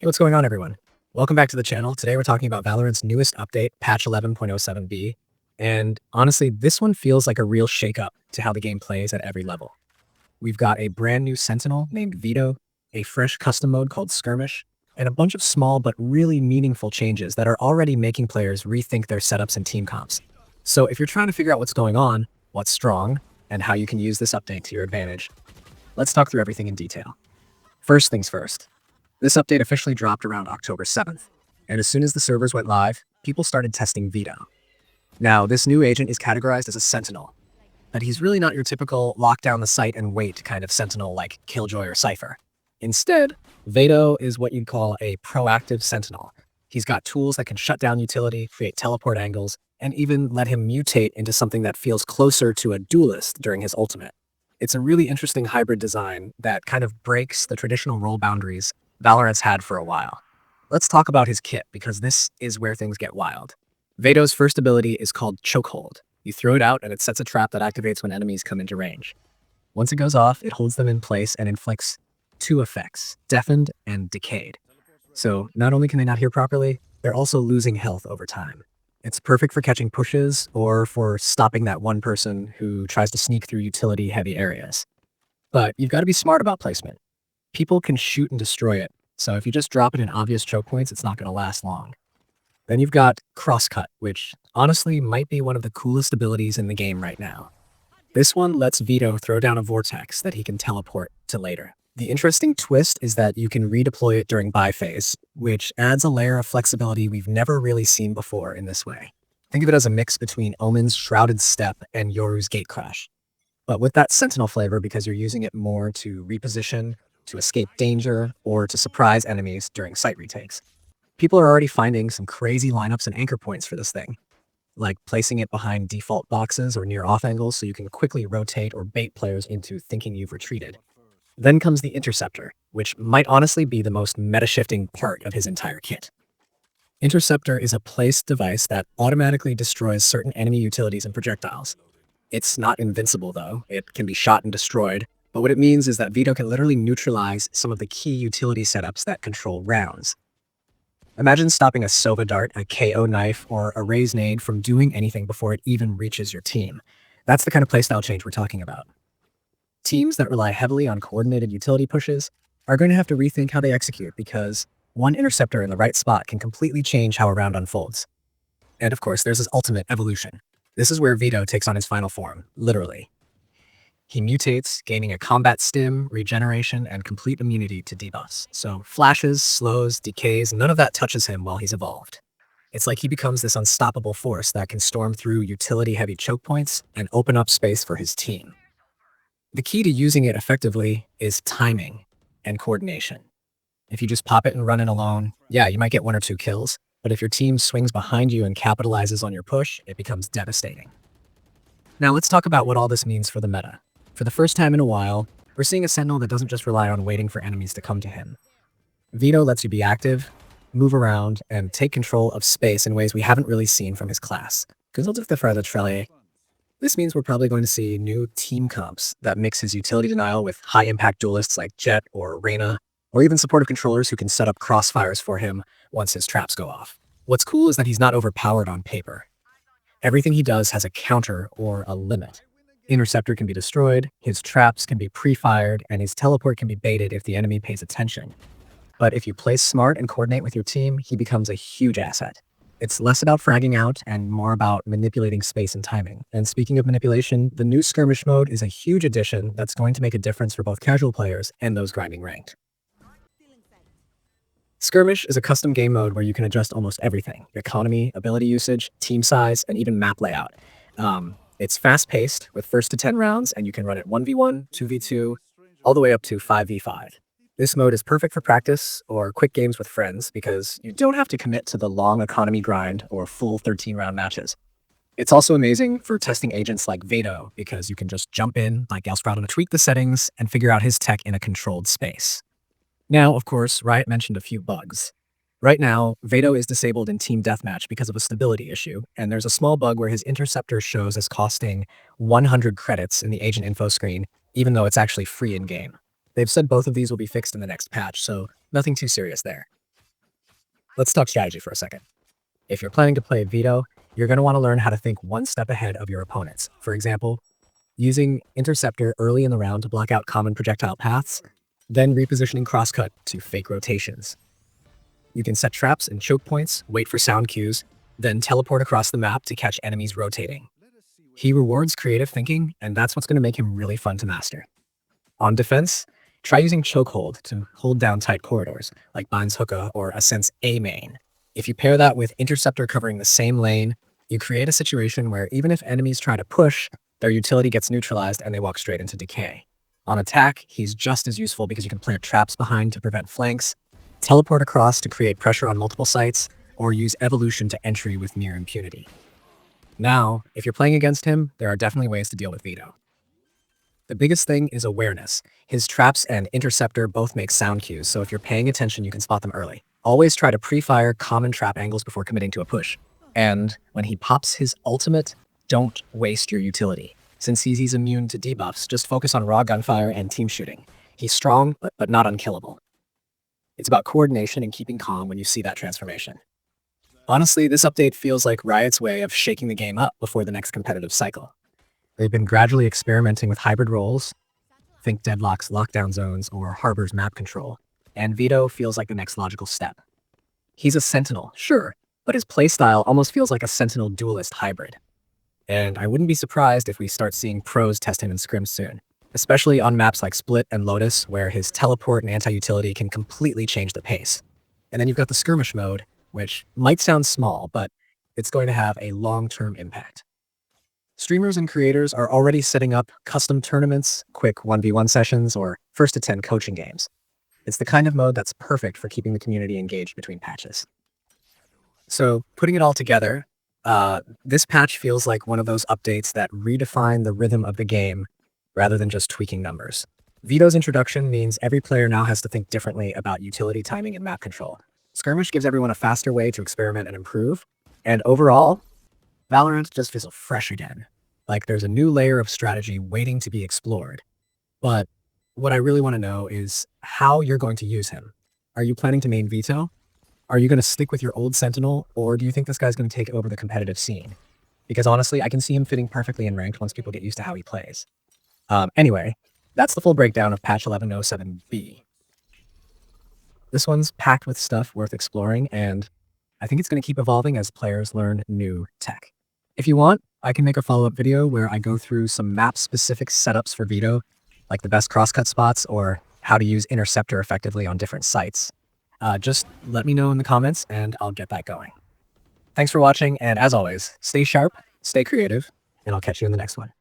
Hey, what's going on, everyone? Welcome back to the channel. Today we're talking about Valorant's newest update, patch 11.07b. And honestly, this one feels like a real shakeup to how the game plays at every level. We've got a brand new Sentinel named Veto, a fresh custom mode called Skirmish, and a bunch of small but really meaningful changes that are already making players rethink their setups and team comps. So if you're trying to figure out what's going on, what's strong, and how you can use this update to your advantage, let's talk through everything in detail. First things first. This update officially dropped around October 7th, and as soon as the servers went live, people started testing Veto. Now, this new agent is categorized as a Sentinel, but he's really not your typical lock down the site and wait kind of Sentinel like Killjoy or Cypher. Instead, Veto is what you'd call a proactive Sentinel. He's got tools that can shut down utility, create teleport angles, and even let him mutate into something that feels closer to a duelist during his ultimate. It's a really interesting hybrid design that kind of breaks the traditional role boundaries Valorant's had for a while. Let's talk about his kit, because this is where things get wild. Veto's first ability is called Chokehold. You throw it out and it sets a trap that activates when enemies come into range. Once it goes off, it holds them in place and inflicts two effects, Deafened and Decayed. So not only can they not hear properly, they're also losing health over time. It's perfect for catching pushes or for stopping that one person who tries to sneak through utility-heavy areas. But you've got to be smart about placement. People can shoot and destroy it, so if you just drop it in obvious choke points, it's not going to last long. Then you've got Crosscut, which honestly might be one of the coolest abilities in the game right now. This one lets Veto throw down a vortex that he can teleport to later. The interesting twist is that you can redeploy it during buy phase, which adds a layer of flexibility we've never really seen before in this way. Think of it as a mix between Omen's Shrouded Step and Yoru's Gatecrash, but with that Sentinel flavor because you're using it more to reposition, to escape danger, or to surprise enemies during site retakes. People are already finding some crazy lineups and anchor points for this thing, like placing it behind default boxes or near off angles so you can quickly rotate or bait players into thinking you've retreated. Then comes the Interceptor, which might honestly be the most meta-shifting part of his entire kit. Interceptor is a placed device that automatically destroys certain enemy utilities and projectiles. It's not invincible though, it can be shot and destroyed, but what it means is that Veto can literally neutralize some of the key utility setups that control rounds. Imagine stopping a Sova Dart, a KO knife, or a Raise Nade from doing anything before it even reaches your team. That's the kind of playstyle change we're talking about. Teams that rely heavily on coordinated utility pushes are going to have to rethink how they execute, because one Interceptor in the right spot can completely change how a round unfolds. And of course, there's his ultimate evolution. This is where Veto takes on his final form, literally. He mutates, gaining a combat stim, regeneration, and complete immunity to debuffs. So flashes, slows, decays, none of that touches him while he's evolved. It's like he becomes this unstoppable force that can storm through utility-heavy choke points and open up space for his team. The key to using it effectively is timing and coordination. If you just pop it and run it alone, yeah, you might get one or two kills, but if your team swings behind you and capitalizes on your push, it becomes devastating. Now let's talk about what all this means for the meta. For the first time in a while, we're seeing a Sentinel that doesn't just rely on waiting for enemies to come to him. Veto lets you be active, move around, and take control of space in ways we haven't really seen from his class. This means we're probably going to see new team comps that mix his utility denial with high-impact duelists like Jett or Reyna, or even supportive controllers who can set up crossfires for him once his traps go off. What's cool is that he's not overpowered on paper. Everything he does has a counter or a limit. Interceptor can be destroyed, his traps can be pre-fired, and his teleport can be baited if the enemy pays attention. But if you play smart and coordinate with your team, he becomes a huge asset. It's less about fragging out and more about manipulating space and timing. And speaking of manipulation, the new Skirmish mode is a huge addition that's going to make a difference for both casual players and those grinding ranked. Skirmish is a custom game mode where you can adjust almost everything: economy, ability usage, team size, and even map layout. It's fast-paced with first to 10 rounds, and you can run it 1v1, 2v2, all the way up to 5v5. This mode is perfect for practice or quick games with friends because you don't have to commit to the long economy grind or full 13-round matches. It's also amazing for testing agents like Veto because you can just jump in like Gaussprout and tweak the settings and figure out his tech in a controlled space. Now, of course, Riot mentioned a few bugs. Right now, Veto is disabled in Team Deathmatch because of a stability issue, and there's a small bug where his Interceptor shows as costing 100 credits in the agent info screen, even though it's actually free in-game. They've said both of these will be fixed in the next patch, so nothing too serious there. Let's talk strategy for a second. If you're planning to play Veto, you're going to want to learn how to think one step ahead of your opponents. For example, using Interceptor early in the round to block out common projectile paths, then repositioning Crosscut to fake rotations. You can set traps and choke points, wait for sound cues, then teleport across the map to catch enemies rotating. He rewards creative thinking, and that's what's going to make him really fun to master. On defense, try using Chokehold to hold down tight corridors, like Bind's Hookah or Ascent's A main. If you pair that with Interceptor covering the same lane, you create a situation where even if enemies try to push, their utility gets neutralized and they walk straight into decay. On attack, he's just as useful because you can plant traps behind to prevent flanks, teleport across to create pressure on multiple sites, or use evolution to entry with near impunity. Now, if you're playing against him, there are definitely ways to deal with Veto. The biggest thing is awareness. His traps and Interceptor both make sound cues, so if you're paying attention, you can spot them early. Always try to pre-fire common trap angles before committing to a push. And when he pops his ultimate, don't waste your utility. Since he's immune to debuffs, just focus on raw gunfire and team shooting. He's strong, but not unkillable. It's about coordination and keeping calm when you see that transformation. Honestly, this update feels like Riot's way of shaking the game up before the next competitive cycle. They've been gradually experimenting with hybrid roles, think Deadlock's lockdown zones or Harbor's map control, and Veto feels like the next logical step. He's a Sentinel, sure, but his playstyle almost feels like a Sentinel duelist hybrid. And I wouldn't be surprised if we start seeing pros test him in scrims soon, especially on maps like Split and Lotus, where his teleport and anti-utility can completely change the pace. And then you've got the Skirmish mode, which might sound small, but it's going to have a long-term impact. Streamers and creators are already setting up custom tournaments, quick 1v1 sessions, or first to 10 coaching games. It's the kind of mode that's perfect for keeping the community engaged between patches. So putting it all together, this patch feels like one of those updates that redefine the rhythm of the game rather than just tweaking numbers. Veto's introduction means every player now has to think differently about utility timing and map control. Skirmish gives everyone a faster way to experiment and improve. And overall, Valorant just feels fresh again. Like there's a new layer of strategy waiting to be explored. But what I really want to know is how you're going to use him. Are you planning to main Veto? Are you going to stick with your old Sentinel? Or do you think this guy's going to take over the competitive scene? Because honestly, I can see him fitting perfectly in ranked once people get used to how he plays. Anyway, that's the full breakdown of patch 1107B. This one's packed with stuff worth exploring, and I think it's going to keep evolving as players learn new tech. If you want, I can make a follow-up video where I go through some map-specific setups for Veto, like the best crosscut spots or how to use Interceptor effectively on different sites. Just let me know in the comments and I'll get that going. Thanks for watching, and as always, stay sharp, stay creative, and I'll catch you in the next one.